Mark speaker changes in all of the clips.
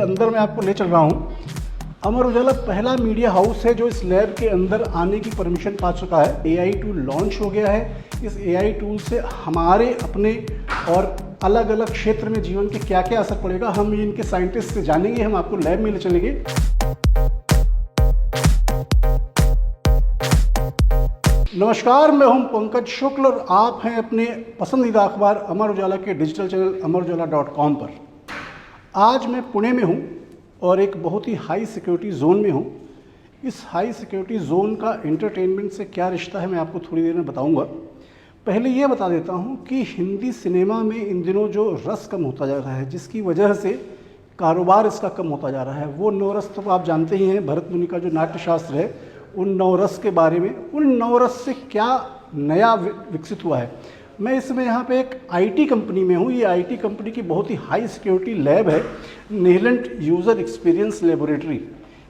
Speaker 1: अंदर मैं आपको ले चल रहा हूँ। अमर उजाला पहला मीडिया हाउस है जो इस लैब के अंदर आने की परमिशन पा चुका है। एआई टूल लॉन्च हो गया है। इस एआई टूल से हमारे अपने और अलग अलग क्षेत्र में जीवन के क्या क्या असर पड़ेगा, हम इनके साइंटिस्ट से जानेंगे, हम आपको लैब में ले चलेंगे। नमस्कार, मैं हूं पंकज शुक्ल और आप हैं अपने पसंदीदा अखबार अमर उजाला के डिजिटल चैनल amarujala.com पर। आज मैं पुणे में हूं और एक बहुत ही हाई सिक्योरिटी जोन में हूं। इस हाई सिक्योरिटी जोन का एंटरटेनमेंट से क्या रिश्ता है मैं आपको थोड़ी देर में बताऊंगा। पहले ये बता देता हूं कि हिंदी सिनेमा में इन दिनों जो रस कम होता जा रहा है, जिसकी वजह से कारोबार इसका कम होता जा रहा है, वो नवरस तो आप जानते ही हैं, भरत मुनि का जो नाट्यशास्त्र है, उन नवरस के बारे में, उन नवरस से क्या नया विकसित हुआ है। मैं इसमें यहाँ पे एक आईटी कंपनी में हूँ। ये आईटी कंपनी की बहुत ही हाई सिक्योरिटी लैब है, नेहलेंट यूज़र एक्सपीरियंस लेबोरेटरी।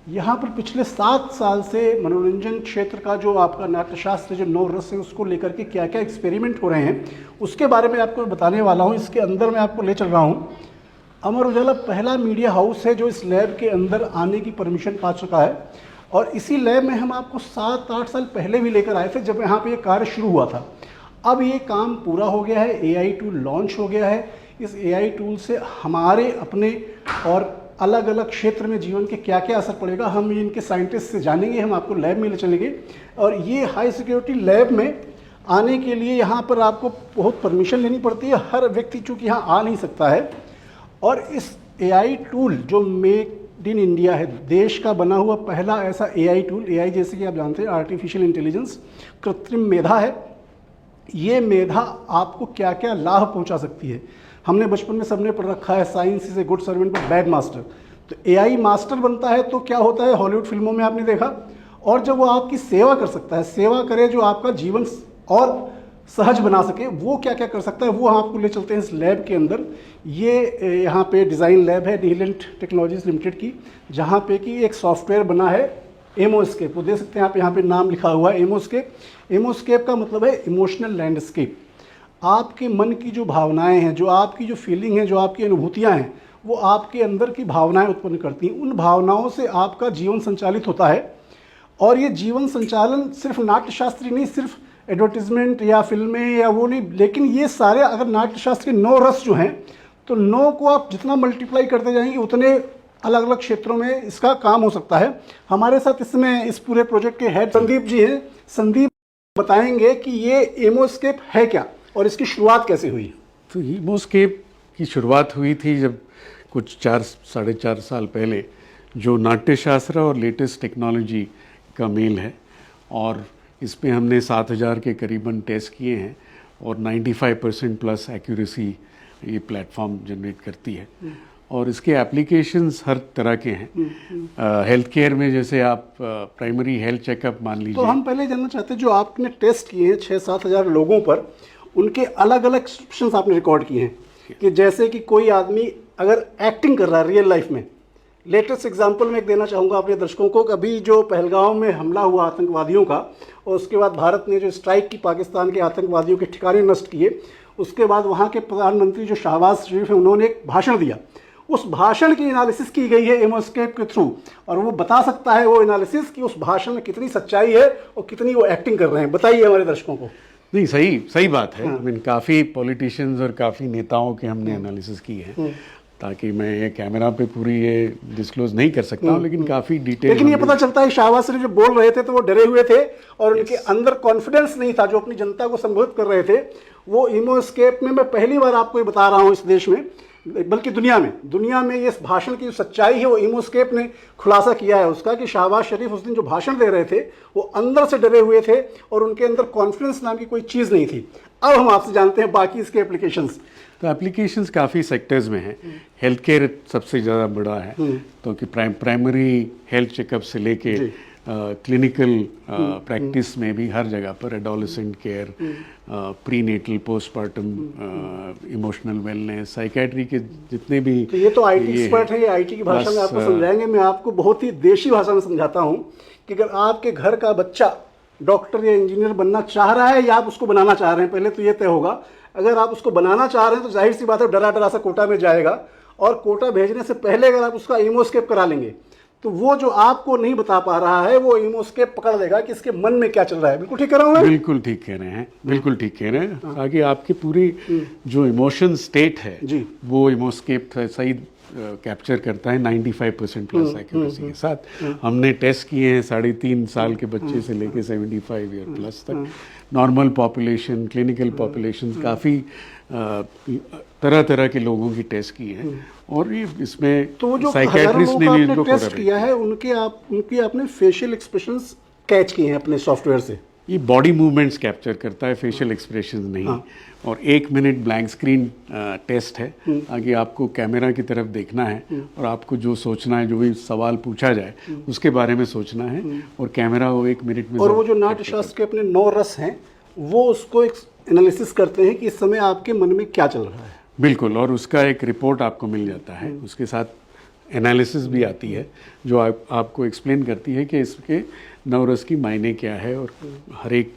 Speaker 1: यहाँ पर पिछले 7 साल से मनोरंजन क्षेत्र का जो आपका नाट्यशास्त्र जो नवरस है उसको लेकर के क्या क्या एक्सपेरिमेंट हो रहे हैं उसके बारे में आपको बताने वाला हूँ। इसके अंदर मैं आपको ले चल रहा हूँ। अमर उजाला पहला मीडिया हाउस है जो इस लैब के अंदर आने की परमिशन पा चुका है और इसी लैब में हम आपको 7-8 साल पहले भी लेकर आए थे जब यहाँ पे ये कार्य शुरू हुआ था। अब ये काम पूरा हो गया है, एआई टूल लॉन्च हो गया है। इस एआई टूल से हमारे अपने और अलग अलग क्षेत्र में जीवन के क्या क्या असर पड़ेगा, हम इनके साइंटिस्ट से जानेंगे, हम आपको लैब में ले चलेंगे। और ये हाई सिक्योरिटी लैब में आने के लिए यहाँ पर आपको बहुत परमिशन लेनी पड़ती है। हर व्यक्ति चूँकि यहाँ आ नहीं सकता है। और इस एआई टूल जो मेक इन इंडिया है, देश का बना हुआ पहला ऐसा एआई टूल, एआई जैसे कि आप जानते हैं आर्टिफिशियल इंटेलिजेंस, कृत्रिम मेधा है। ये मेधा आपको क्या क्या लाभ पहुंचा सकती है। हमने बचपन में सबने पढ़ रखा है, science is a good servant but bad master. तो एआई मास्टर बनता है तो क्या होता है, हॉलीवुड फिल्मों में आपने देखा। और जब वो आपकी सेवा कर सकता है, सेवा करे जो आपका जीवन और सहज बना सके, वो क्या क्या कर सकता है वो हम आपको ले चलते हैं इस लैब के अंदर। ये यहाँ पे डिज़ाइन लैब है नेहलेंट टेक्नोलॉजीज लिमिटेड की, जहाँ पे कि एक सॉफ्टवेयर बना है एमोस्केप। वो देख सकते हैं आप, यहाँ पे नाम लिखा हुआ है एमोस्केप। एमोस्केप का मतलब है इमोशनल लैंडस्केप। आपके मन की जो भावनाएं हैं, जो आपकी जो फीलिंग है, जो आपकी अनुभूतियाँ हैं, वो आपके अंदर की भावनाएँ उत्पन्न करती हैं। उन भावनाओं से आपका जीवन संचालित होता है। और ये जीवन संचालन सिर्फ नाट्यशास्त्री नहीं, सिर्फ एडवर्टीजमेंट या फिल्में या वो नहीं, लेकिन ये सारे अगर नाट्यशास्त्र के 9 रस जो हैं, तो 9 को आप जितना मल्टीप्लाई करते जाएंगे उतने अलग अलग क्षेत्रों में इसका काम हो सकता है। हमारे साथ इसमें इस पूरे प्रोजेक्ट के हेड संदीप जी हैं। संदीप बताएंगे कि ये एमोस्केप है क्या और इसकी शुरुआत कैसे हुई।
Speaker 2: तो एमोस्केप की शुरुआत हुई थी जब कुछ 4-4.5 साल पहले, जो नाट्यशास्त्र और लेटेस्ट टेक्नोलॉजी का मेल है। और इसमें हमने 7000 के करीबन टेस्ट किए हैं और 95% प्लस एक्यूरेसी ये प्लेटफॉर्म जनरेट करती है। और इसके एप्लीकेशंस हर तरह के हैं। हेल्थ केयर में जैसे आप प्राइमरी हेल्थ चेकअप मान लीजिए।
Speaker 1: तो हम पहले जानना चाहते हैं, जो आपने टेस्ट किए हैं 6-7 हज़ार लोगों पर, उनके अलग अलग एक्सप्रेशंस आपने रिकॉर्ड किए हैं कि जैसे कि कोई आदमी अगर एक्टिंग कर रहा है रियल लाइफ में। लेटेस्ट एग्जांपल मैं एक देना चाहूँगा अपने दर्शकों को। अभी जो पहलगांव में हमला हुआ आतंकवादियों का, और उसके बाद भारत ने जो स्ट्राइक की पाकिस्तान के आतंकवादियों के ठिकाने नष्ट किए, उसके बाद वहाँ के प्रधानमंत्री जो शहबाज शरीफ हैं, उन्होंने एक भाषण दिया। उस भाषण की एनालिसिस की गई है एमोस्केप के थ्रू, और वो बता सकता है वो एनालिसिस कि उस भाषण में कितनी सच्चाई है और कितनी वो एक्टिंग कर रहे हैं। बताइए हमारे दर्शकों को।
Speaker 2: नहीं, सही बात है। हाँ। काफ़ी पॉलिटिशियंस और काफ़ी नेताओं के हमने एनालिसिस की है, ताकि मैं ये कैमरा पे पूरी ये डिस्क्लोज नहीं कर सकता हूँ, लेकिन काफ़ी डिटेल।
Speaker 1: लेकिन ये पता चलता है शहबाज शरीफ जो बोल रहे थे तो वो डरे हुए थे और उनके अंदर कॉन्फिडेंस नहीं था, जो अपनी जनता को संबोधित कर रहे थे। वो एमोस्केप में, मैं पहली बार आपको ये बता रहा हूँ इस देश में, बल्कि दुनिया में ये भाषण की जो सच्चाई है वो एमोस्केप ने खुलासा किया है उसका, कि शहबाज शरीफ उस दिन जो भाषण दे रहे थे वो अंदर से डरे हुए थे और उनके अंदर कॉन्फिडेंस नाम की कोई चीज़ नहीं थी। अब हम आपसे जानते हैं बाकी इसके एप्लीकेशंस।
Speaker 2: तो एप्लीकेशंस काफ़ी सेक्टर्स में हैं। हेल्थ केयर सबसे ज़्यादा बड़ा है, तो कि प्राइमरी हेल्थ चेकअप से लेके क्लिनिकल प्रैक्टिस में भी हर जगह पर, adolescent care, prenatal, postpartum, emotional wellness, psychiatry के जितने भी।
Speaker 1: तो ये तो आईटी एक्सपर्ट है, ये आईटी की भाषा में आपको समझाएंगे। मैं आपको बहुत ही देशी भाषा में समझाता हूँ कि अगर आपके घर का बच्चा डॉक्टर या इंजीनियर बनना चाह रहा है या आप उसको बनाना चाह रहे हैं, पहले तो ये तय होगा। अगर आप उसको बनाना चाह रहे हैं तो जाहिर सी बात है डरा डरा सा कोटा में जाएगा और कोटा भेजने से पहले अगर आप उसका इमोस्केप करा लेंगे तो वो जो आपको नहीं बता पा रहा है वो इमोस्केप पकड़ लेगा कि इसके मन में क्या चल रहा है। बिल्कुल ठीक कह रहा हूँ मैं?
Speaker 2: बिल्कुल ठीक कह रहे हैं, बिल्कुल ठीक कह रहे हैं। आगे आपकी पूरी जो इमोशन स्टेट है
Speaker 1: जी।
Speaker 2: वो इमोस्केप सही कैप्चर करता है 95% प्लस एक्यूरेसी के साथ। हमने टेस्ट किए हैं 3.5 साल के बच्चे से लेके 75 ईयर प्लस तक, नॉर्मल पॉपुलेशन, क्लिनिकल पॉपुलेशन, काफ़ी तरह तरह के लोगों की टेस्ट की है। और ये इसमें
Speaker 1: तो जो
Speaker 2: साइकियाट्रिस्ट ने भी इनको
Speaker 1: टेस्ट किया है उनकी आपने फेशियल एक्सप्रेशंस कैच किए हैं अपने सॉफ्टवेयर से?
Speaker 2: ये बॉडी मूवमेंट्स कैप्चर करता है, फेशियल एक्सप्रेशंस नहीं।
Speaker 1: हाँ।
Speaker 2: और 1 मिनट ब्लैंक स्क्रीन टेस्ट है। आगे आपको कैमरा की तरफ देखना है और आपको जो सोचना है, जो भी सवाल पूछा जाए उसके बारे में सोचना है और कैमरा वो 1 मिनट में।
Speaker 1: और वो जो नाट्यशास्त्र के अपने 9 रस हैं वो उसको एक एनालिसिस करते हैं कि इस समय आपके मन में क्या चल रहा है।
Speaker 2: बिल्कुल, और उसका एक रिपोर्ट आपको मिल जाता है, उसके साथ एनालिसिस भी आती है जो आपको एक्सप्लेन करती है कि इसके 9 रस की मायने क्या है और हर एक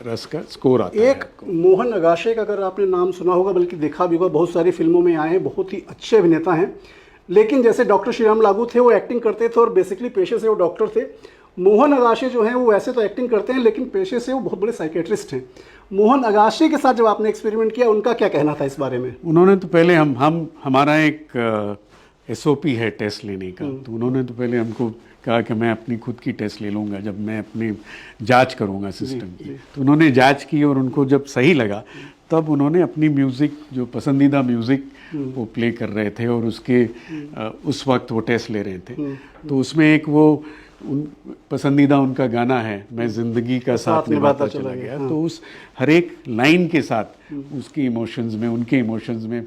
Speaker 2: रस का स्कोर आता है।
Speaker 1: एक मोहन अगाशे का अगर आपने नाम सुना होगा, बल्कि देखा भी होगा, बहुत सारी फिल्मों में आए हैं, बहुत ही अच्छे अभिनेता हैं। लेकिन जैसे डॉक्टर श्रीराम लागू थे, वो एक्टिंग करते थे और बेसिकली पेशे से वो डॉक्टर थे। मोहन अगाशे जो हैं वो वैसे तो एक्टिंग करते हैं लेकिन पेशे से वो बहुत बड़े साइकेट्रिस्ट हैं। मोहन अगाशे के साथ जब आपने एक्सपेरिमेंट किया, उनका क्या कहना था इस बारे में?
Speaker 2: उन्होंने तो पहले हमारा एक SOP है टेस्ट लेने का, तो उन्होंने तो पहले हमको कहा कि मैं अपनी खुद की टेस्ट ले लूँगा जब मैं अपनी जांच करूँगा सिस्टम की। तो उन्होंने जांच की और उनको जब सही लगा तब उन्होंने अपनी म्यूज़िक, जो पसंदीदा म्यूज़िक वो प्ले कर रहे थे और उसके उस वक्त वो टेस्ट ले रहे थे। तो उसमें एक वो पसंदीदा उनका गाना है, मैं ज़िंदगी का साथ निभाता चला गया। तो उस हर एक लाइन के साथ उसकी इमोशंस में, उनके इमोशंस में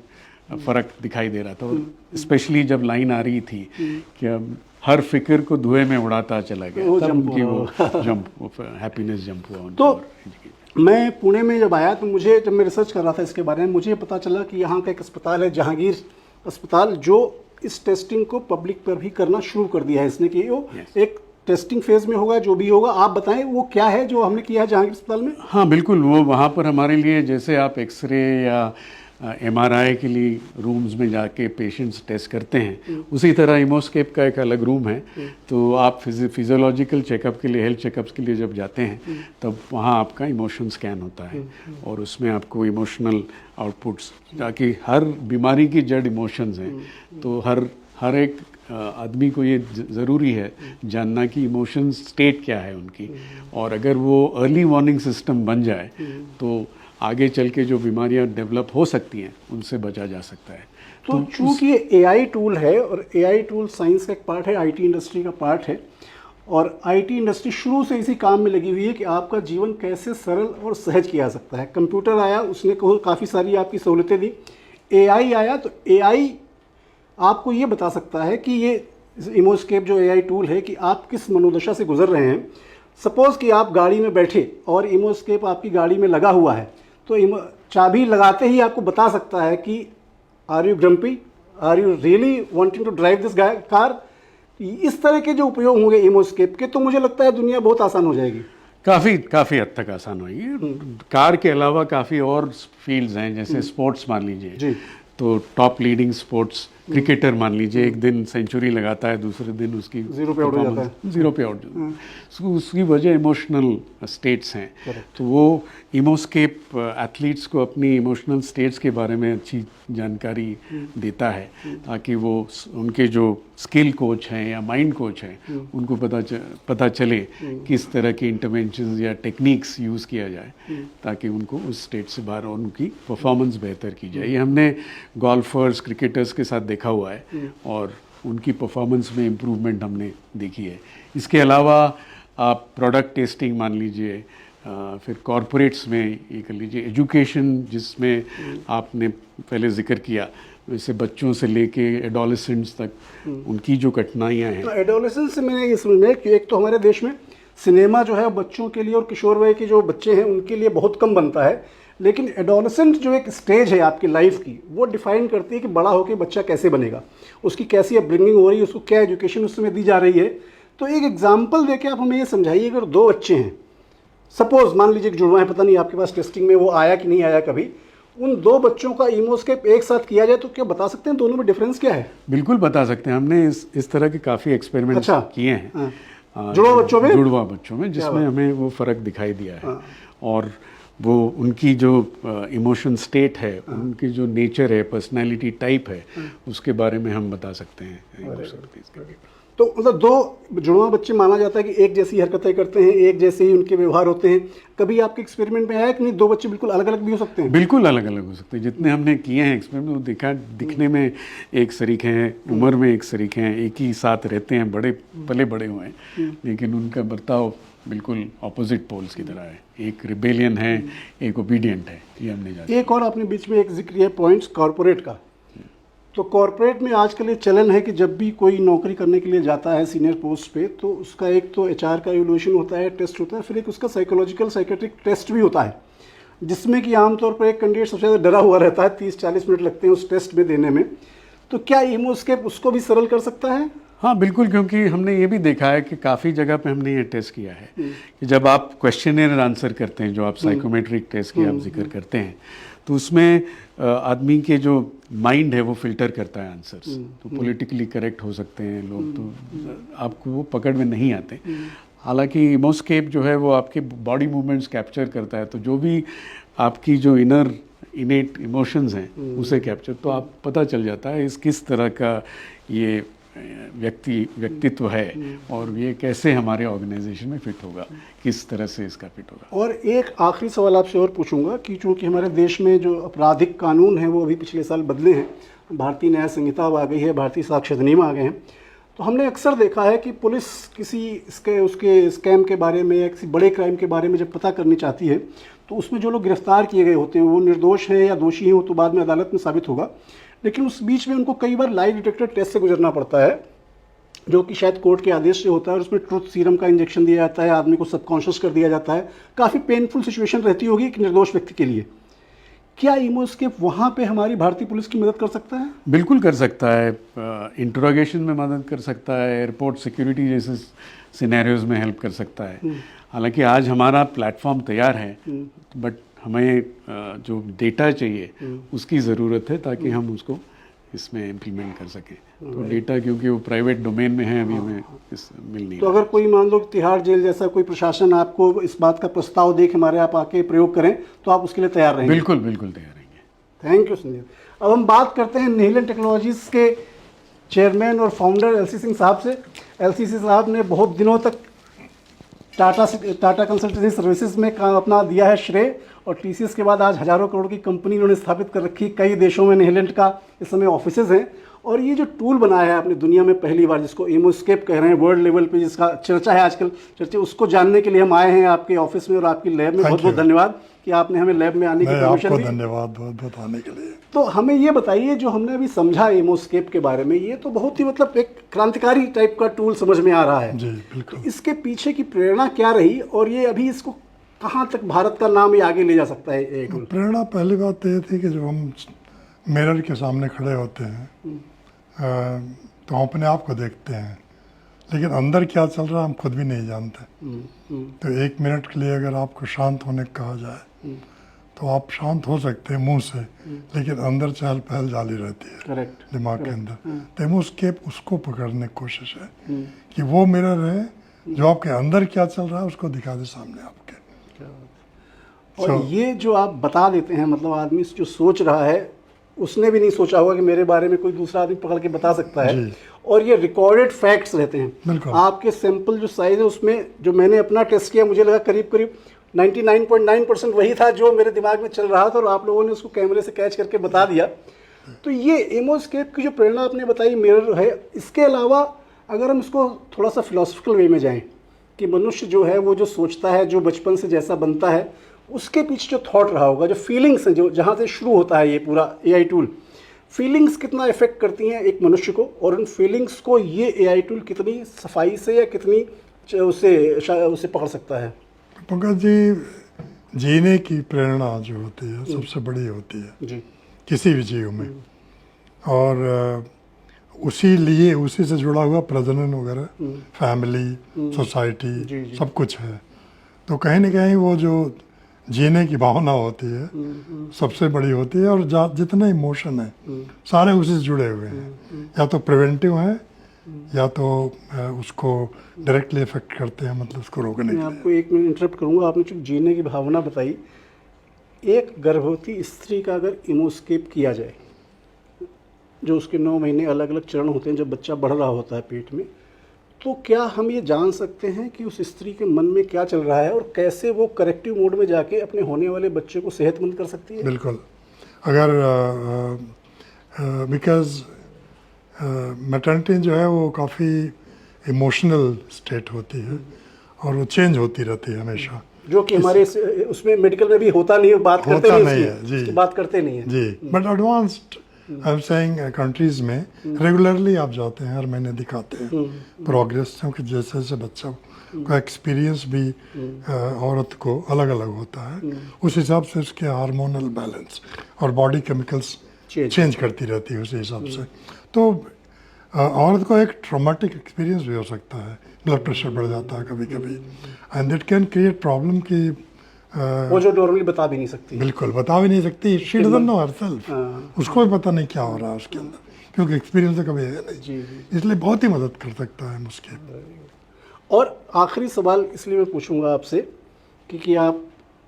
Speaker 2: फ़र्क दिखाई दे रहा था। और स्पेशली जब लाइन आ रही थी कि हर फिक्र को धुएं में उड़ाता चला गया, तब उनकी वो हैप्पीनेस जंप हुआ उनकी।
Speaker 1: तो मैं पुणे में जब आया तो मुझे, जब मैं रिसर्च कर रहा था इसके बारे में, मुझे पता चला कि यहाँ का एक अस्पताल है, जहांगीर अस्पताल, जो इस टेस्टिंग को पब्लिक पर भी करना शुरू कर दिया है इसने, कि वो एक टेस्टिंग फेज में होगा। जो भी होगा आप बताएं वो क्या है जो हमने किया है जहांगीर अस्पताल में?
Speaker 2: हाँ बिल्कुल, वो वहाँ पर हमारे लिए, जैसे आप एक्सरे या MRI के लिए रूम्स में जाके पेशेंट्स टेस्ट करते हैं, उसी तरह इमोस्केप का एक अलग रूम है। तो आप फिजियोलॉजिकल चेकअप के लिए, हेल्थ चेकअप्स के लिए जब जाते हैं तब वहाँ आपका इमोशन स्कैन होता है और उसमें आपको इमोशनल आउटपुट्स, ताकि हर बीमारी की जड़ इमोशंस हैं। तो हर एक आदमी को ये ज़रूरी है जानना कि इमोशन स्टेट क्या है उनकी, और अगर वो अर्ली वार्निंग सिस्टम बन जाए तो आगे चल के जो बीमारियां डेवलप हो सकती हैं उनसे बचा जा सकता है।
Speaker 1: तो चूँकि ये AI टूल है और AI टूल साइंस का एक पार्ट है, IT इंडस्ट्री का पार्ट है, और IT इंडस्ट्री शुरू से इसी काम में लगी हुई है कि आपका जीवन कैसे सरल और सहज किया जा सकता है। कंप्यूटर आया, उसने काफ़ी सारी आपकी सहूलतें दी। AI आया तो AI आपको ये बता सकता है कि ये इमोस्केप जो AI टूल है कि आप किस मनोदशा से गुजर रहे हैं। सपोज़ कि आप गाड़ी में बैठे और इमोस्केप आपकी गाड़ी में लगा हुआ है, तो चाबी लगाते ही आपको बता सकता है कि are you grumpy, are you really wanting to drive this car. इस तरह के जो उपयोग होंगे इमोस्केप के, तो मुझे लगता है दुनिया बहुत आसान हो जाएगी।
Speaker 2: काफ़ी हद तक आसान होगी। कार के अलावा काफ़ी और फील्ड्स हैं, जैसे स्पोर्ट्स मान लीजिए, तो टॉप लीडिंग स्पोर्ट्स क्रिकेटर मान लीजिए, एक दिन सेंचुरी लगाता है, दूसरे दिन उसकी
Speaker 1: जीरो पे आउट हो जाता है।
Speaker 2: जीरो पे आउट, उसकी वजह इमोशनल स्टेट्स हैं। तो वो इमोस्केप एथलीट्स को अपनी इमोशनल स्टेट्स के बारे में अच्छी जानकारी देता है, ताकि वो उनके जो स्किल कोच हैं या माइंड कोच हैं उनको पता चले किस तरह की इंटरवेंशंस या टेक्निक्स यूज़ किया जाए ताकि उनको उस स्टेट से बाहर और उनकी परफॉर्मेंस बेहतर की जाए। ये हमने गोल्फर्स, क्रिकेटर्स के साथ देखा हुआ है और उनकी परफॉर्मेंस में इम्प्रूवमेंट हमने देखी है। इसके अलावा आप प्रोडक्ट टेस्टिंग मान लीजिए, फिर कॉरपोरेट्स में ये कर लीजिए, एजुकेशन जिसमें आपने पहले जिक्र किया, वैसे बच्चों से लेके एडोलेसेंट्स तक उनकी जो कठिनाइयाँ हैं।
Speaker 1: तो एडोलेसेंट से मैंने ये समझा कि एक तो हमारे देश में सिनेमा जो है बच्चों के लिए और किशोर वय के जो बच्चे हैं उनके लिए बहुत कम बनता है, लेकिन एडोलेसेंट जो एक स्टेज है आपकी लाइफ की, वो डिफाइन करती है कि बड़ा होकर बच्चा कैसे बनेगा, उसकी कैसी अपब्रिंगिंग हो रही है, उसको क्या एजुकेशन उस समय दी जा रही है। तो एक एग्जाम्पल देके आप हमें ये समझाइए, अगर 2 बच्चे हैं, सपोज मान लीजिए कि जुड़वा है, पता नहीं आपके पास टेस्टिंग में वो आया कि नहीं आया कभी, उन दो बच्चों का इमोस्केप एक साथ किया जाए तो क्या बता सकते हैं दोनों में डिफरेंस क्या है?
Speaker 2: बिल्कुल बता सकते हैं। हमने इस तरह के काफ़ी एक्सपेरिमेंट्स
Speaker 1: अच्छा।
Speaker 2: किए हैं।
Speaker 1: हाँ। जुड़वा बच्चों में
Speaker 2: जिसमें हमें वो फ़र्क दिखाई दिया है।
Speaker 1: हाँ।
Speaker 2: और वो उनकी जो इमोशन स्टेट है, उनकी जो नेचर है, पर्सनालिटी टाइप है, उसके बारे में हम बता सकते हैं।
Speaker 1: तो मतलब दो जुड़वा बच्चे माना जाता है कि एक जैसी हरकतें करते हैं, एक जैसे ही उनके व्यवहार होते हैं। कभी आपके एक्सपेरिमेंट में आया कि नहीं दो बच्चे बिल्कुल अलग अलग भी हो सकते हैं?
Speaker 2: बिल्कुल अलग अलग हो सकते हैं। जितने हमने किए हैं एक्सपेरिमेंट, वो दिखने में एक सरीखे हैं, उम्र में एक सरीखे हैं, एक ही साथ रहते हैं, पले बड़े हुए हैं, लेकिन उनका बर्ताव बिल्कुल ऑपोजिट पोल्स की तरह है। एक रिबेलियन है, एक ओबीडियंट है। ये हमने जाना।
Speaker 1: एक और आपने बीच में एक जिक्र किया पॉइंट्स कॉर्पोरेट का। तो कॉर्पोरेट में आजकल ये चलन है कि जब भी कोई नौकरी करने के लिए जाता है सीनियर पोस्ट पे, तो उसका एक तो एचआर का इवोल्यूशन होता है, टेस्ट होता है, फिर एक उसका साइकोलॉजिकल साइकेट्रिक टेस्ट भी होता है, जिसमें कि आमतौर पर एक कैंडिडेट सबसे ज़्यादा डरा हुआ रहता है। 30-40 मिनट लगते हैं उस टेस्ट में देने में। तो क्या इमोस्केप उसको भी सरल कर सकता है?
Speaker 2: हाँ बिल्कुल, क्योंकि हमने ये भी देखा है कि काफ़ी जगह पे हमने ये टेस्ट किया है कि जब आप क्वेश्चनर आंसर करते हैं, जो आप साइकोमेट्रिक टेस्ट की आप जिक्र करते हैं, तो उसमें आदमी के जो माइंड है वो फिल्टर करता है आंसर्स। तो पॉलिटिकली करेक्ट हो सकते हैं लोग, तो आपको वो पकड़ में नहीं आते। हालांकि इमोस्केप जो है वो आपके बॉडी मूवमेंट्स कैप्चर करता है, तो जो भी आपकी जो इनेट इमोशंस हैं उसे कैप्चर, तो आप पता चल जाता है इस किस तरह का ये व्यक्तित्व है और ये कैसे हमारे ऑर्गेनाइजेशन में फिट होगा, किस तरह से इसका फिट होगा।
Speaker 1: और एक आखिरी सवाल आपसे और पूछूंगा कि चूंकि हमारे देश में जो आपराधिक कानून हैं वो अभी पिछले साल बदले हैं, भारतीय न्याय संहिता आ गई है, भारतीय साक्ष्य अधिनियम आ गए हैं, तो हमने अक्सर देखा है कि पुलिस किसी उसके स्कैम के बारे में या किसी बड़े क्राइम के बारे में जब पता करनी चाहती है, तो उसमें जो लोग गिरफ्तार किए गए होते हैं वो निर्दोष हैं या दोषी हैं, वो तो बाद में अदालत में साबित होगा, लेकिन उस बीच में उनको कई बार लाई डिटेक्टर टेस्ट से गुजरना पड़ता है, जो कि शायद कोर्ट के आदेश से होता है, और उसमें ट्रुथ सीरम का इंजेक्शन दिया जाता है, आदमी को सबकॉन्शियस कर दिया जाता है। काफ़ी पेनफुल सिचुएशन रहती होगी एक निर्दोष व्यक्ति के लिए। क्या इमोस्केप वहाँ पे हमारी भारतीय पुलिस की मदद कर सकता है?
Speaker 2: बिल्कुल कर सकता है। इंट्रोगेशन में मदद कर सकता है, एयरपोर्ट सिक्योरिटी जैसे सिनेरियोज में हेल्प कर सकता है। हालांकि आज हमारा प्लेटफॉर्म तैयार है, बट हमें जो डेटा चाहिए उसकी ज़रूरत है ताकि हम उसको इसमें इम्प्लीमेंट कर सकें। तो डेटा क्योंकि वो प्राइवेट डोमेन में है, अभी हमें मिल नहीं।
Speaker 1: तो अगर कोई मान लो तिहाड़ जेल जैसा कोई प्रशासन आपको इस बात का प्रस्ताव दे कि हमारे आप आके प्रयोग करें, तो आप उसके लिए तैयार रहेंगे?
Speaker 2: बिल्कुल बिल्कुल तैयार रहेंगे।
Speaker 1: Thank you Sandeep. अब हम बात करते हैं निहिलेंट टेक्नोलॉजीज के चेयरमैन और फाउंडर एलसी सिंह साहब से। एलसी सिंह साहब ने बहुत दिनों तक टाटा कंसल्टेंसी सर्विसेज में काम अपना दिया है श्रेय, और टीसीएस के बाद आज हजारों करोड़ की कंपनी उन्होंने स्थापित कर रखी। कई देशों में निहिलेंट का इस समय ऑफिसेज हैं, और ये जो टूल बनाया है आपने दुनिया में पहली बार, जिसको इमोस्केप कह रहे हैं, वर्ल्ड लेवल पे जिसका चर्चा है आजकल, उसको जानने के लिए हम आए हैं आपके ऑफिस में और आपकी लैब में। बहुत बहुत धन्यवाद कि आपने हमें लैब में आने की परमिशन दी।
Speaker 3: धन्यवाद बहुत बहुत आने के लिए।
Speaker 1: तो हमें ये बताइए, जो हमने अभी समझा इमोस्केप के बारे में, ये तो बहुत ही मतलब एक क्रांतिकारी टाइप का टूल समझ में आ रहा है
Speaker 3: जी बिल्कुल।
Speaker 1: तो इसके पीछे की प्रेरणा क्या रही, और ये अभी इसको कहाँ तक भारत का नाम ये आगे ले जा सकता है ये टूल?
Speaker 3: प्रेरणा पहली बात ये थी कि जब हम मिरर के सामने खड़े होते हैं तो हम अपने आप को देखते हैं, लेकिन अंदर क्या चल रहा है हम खुद भी नहीं जानते। तो 1 मिनट के लिए अगर आपको शांत होने को कहा जाए तो आप शांत हो सकते हैं मुंह से, लेकिन अंदर चहल पहल जारी रहती है।
Speaker 1: करेक्ट।
Speaker 3: दिमाग के अंदर। तो इमोस्केप उसको पकड़ने की कोशिश है कि वो मिरर है जो आपके अंदर क्या चल रहा है उसको दिखा दे सामने आपके।
Speaker 1: और ये जो आप बता देते हैं, मतलब आदमी जो सोच रहा है उसने भी नहीं सोचा होगा कि मेरे बारे में कोई दूसरा आदमी पकड़ के बता सकता है, और ये रिकॉर्डेड फैक्ट्स रहते हैं। आपके सैंपल जो साइज है उसमें, जो मैंने अपना टेस्ट किया, मुझे लगा करीब करीब 99.9% वही था जो मेरे दिमाग में चल रहा था, और आप लोगों ने उसको कैमरे से कैच करके बता दिया। तो ये इमोस्केप की जो प्रेरणा आपने बताई मिरर है, इसके अलावा अगर हम इसको थोड़ा सा फिलोसफिकल वे में जाएं कि मनुष्य जो है वो जो सोचता है, जो बचपन से जैसा बनता है, उसके पीछे जो थॉट रहा होगा, जो फीलिंग्स हैं, जो जहाँ से शुरू होता है ये पूरा एआई टूल, फीलिंग्स कितना इफेक्ट करती हैं एक मनुष्य को, और उन फीलिंग्स को ये एआई टूल कितनी सफाई से या कितनी उसे पकड़ सकता है?
Speaker 3: पंकज जी, जीने की प्रेरणा जो होती है सबसे बड़ी होती है
Speaker 1: जी
Speaker 3: किसी भी जीव में, और उसी से जुड़ा हुआ प्रजनन वगैरह, फैमिली, सोसाइटी, सब कुछ है। तो कहीं ना कहीं वो जो जीने की भावना होती है सबसे बड़ी होती है, और जितने इमोशन है सारे उसी से जुड़े हुए हैं, या तो प्रिवेंटिव हैं या तो उसको डायरेक्टली इफेक्ट करते हैं, मतलब उसको रोकने के
Speaker 1: मैं
Speaker 3: लिए।
Speaker 1: आपको एक मिनट इंटरप्ट करूंगा। आपने जो जीने की भावना बताई, एक गर्भवती स्त्री का अगर इमोस्केप किया जाए, जो उसके 9 महीने अलग अलग चरण होते हैं जब बच्चा बढ़ रहा होता है पेट में, तो क्या हम ये जान सकते हैं कि उस स्त्री के मन में क्या चल रहा है और कैसे वो करेक्टिव मोड में जाके अपने होने वाले बच्चे को सेहतमंद कर सकती है?
Speaker 3: बिल्कुल। अगर बिकॉज मैटर्निटी जो है वो काफ़ी इमोशनल स्टेट होती है और वो चेंज होती रहती है हमेशा,
Speaker 1: जो कि हमारे उसमें मेडिकल में भी होता नहीं है, बात करते
Speaker 3: होता
Speaker 1: नहीं
Speaker 3: नहीं
Speaker 1: उसकी,
Speaker 3: है, जी।
Speaker 1: उसकी बात करते नहीं है
Speaker 3: जी। But advanced I am saying countries में रेगुलरली आप जाते हैं, हर महीने दिखाते हैं प्रोग्रेस, क्योंकि जैसे जैसे बच्चा का एक्सपीरियंस भी औरत को अलग अलग होता है, उस हिसाब से उसके हार्मोनल बैलेंस और बॉडी केमिकल्स चेंज करती रहती है उसी हिसाब से। तो औरत को एक ट्रॉमेटिक एक्सपीरियंस भी हो सकता है, ब्लड प्रेशर बढ़ जाता है कभी कभी, and it can create problem की
Speaker 1: वो जो नॉर्मली बता भी नहीं सकती।
Speaker 3: बिल्कुल बता भी नहीं सकती, शी डजंट नो हरसेल्फ, उसको भी पता नहीं क्या हो रहा है उसके अंदर, क्योंकि एक्सपीरियंस तो कभी है नहीं, इसलिए बहुत ही मदद कर सकता है मुझके।
Speaker 1: और आखिरी सवाल इसलिए मैं पूछूंगा आपसे क्योंकि आप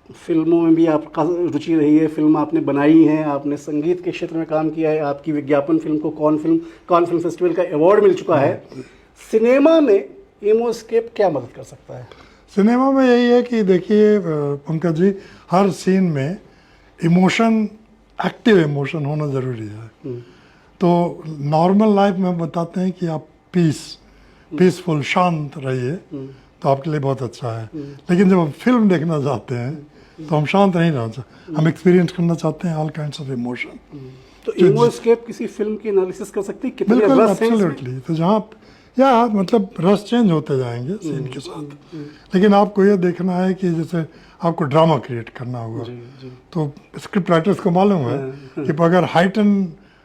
Speaker 1: फिल्मों में भी आपका रुचि रही है, फिल्म आपने बनाई है, आपने संगीत के क्षेत्र में काम किया है, आपकी विज्ञापन फिल्म को कॉन फिल्म फेस्टिवल का अवार्ड मिल चुका है। सिनेमा में इमोस्केप क्या मदद कर सकता है?
Speaker 3: सिनेमा में यही है कि देखिए पंकज जी, हर सीन में इमोशन, एक्टिव इमोशन होना ज़रूरी है। तो नॉर्मल लाइफ में हम बताते हैं कि आप पीसफुल शांत रहिए, तो आपके लिए बहुत अच्छा है। लेकिन जब हम फिल्म देखना चाहते हैं तो हम शांत नहीं रहना चाहते, हम एक्सपीरियंस करना चाहते हैं ऑल काइंड्स ऑफ इमोशन।
Speaker 1: तो इमोस्केप किसी फिल्म की एनालिसिस कर सकती है, कितने
Speaker 3: बिल्कुल,
Speaker 1: रस हैं इसमें?
Speaker 3: एब्सोल्युटली। तो जहाँ या मतलब रस चेंज होते जाएंगे सीन के साथ, लेकिन आपको ये देखना है कि जैसे आपको ड्रामा क्रिएट करना होगा, तो स्क्रिप्ट राइटर्स को मालूम है कि अगर हाइटन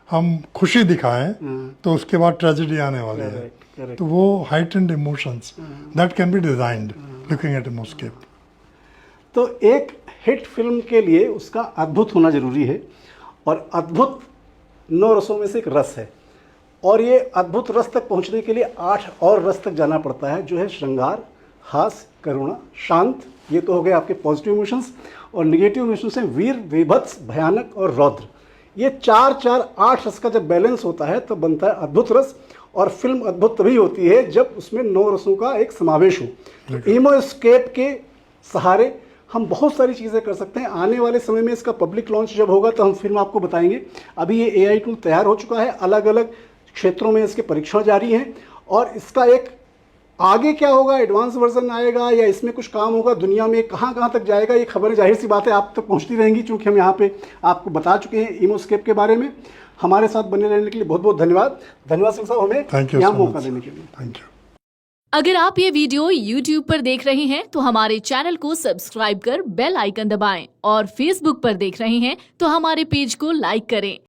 Speaker 3: हम खुशी दिखाएं तो उसके बाद ट्रेजेडी आने वाली है, तो वो heightened emotions that can be designed looking at emoscape.
Speaker 1: तो एक हिट फिल्म के लिए उसका अद्भुत होना जरूरी है, और अद्भुत 9 रसों में से एक रस है, और ये अद्भुत रस तक पहुंचने के लिए 8 और रस तक जाना पड़ता है, जो है श्रृंगार, हास्य, करुणा, शांत। ये तो हो गए आपके पॉजिटिव इमोशंस, और निगेटिव इमोशंस हैं वीर, विभत्स, भयानक और रौद्र। ये 8 रस का जब बैलेंस होता है तब बनता है अद्भुत रस, और फिल्म अद्भुत तभी होती है जब उसमें 9 रसों का एक समावेश हो। तो इमोस्केप के सहारे हम बहुत सारी चीज़ें कर सकते हैं। आने वाले समय में इसका पब्लिक लॉन्च जब होगा तो हम फिल्म आपको बताएंगे। अभी ये AI टूल तैयार हो चुका है, अलग अलग क्षेत्रों में इसके परीक्षण जारी हैं, और इसका एक आगे क्या होगा, एडवांस वर्जन आएगा या इसमें कुछ काम होगा, दुनिया में कहाँ कहाँ तक जाएगा, ये खबरें जाहिर सी बात है आप तक पहुँचती रहेंगी, क्योंकि हम यहाँ पे आपको बता चुके हैं इमोस्केप के बारे में। हमारे साथ बने रहने के लिए बहुत बहुत धन्यवाद। धन्यवाद सिंह साहब, हमें यहाँ मौका देने के लिए।
Speaker 3: Thank you.
Speaker 4: अगर आप ये वीडियो YouTube पर देख रहे हैं तो हमारे चैनल को सब्सक्राइब कर बेल आइकन दबाएं, और Facebook पर देख रहे हैं तो हमारे पेज को लाइक करें।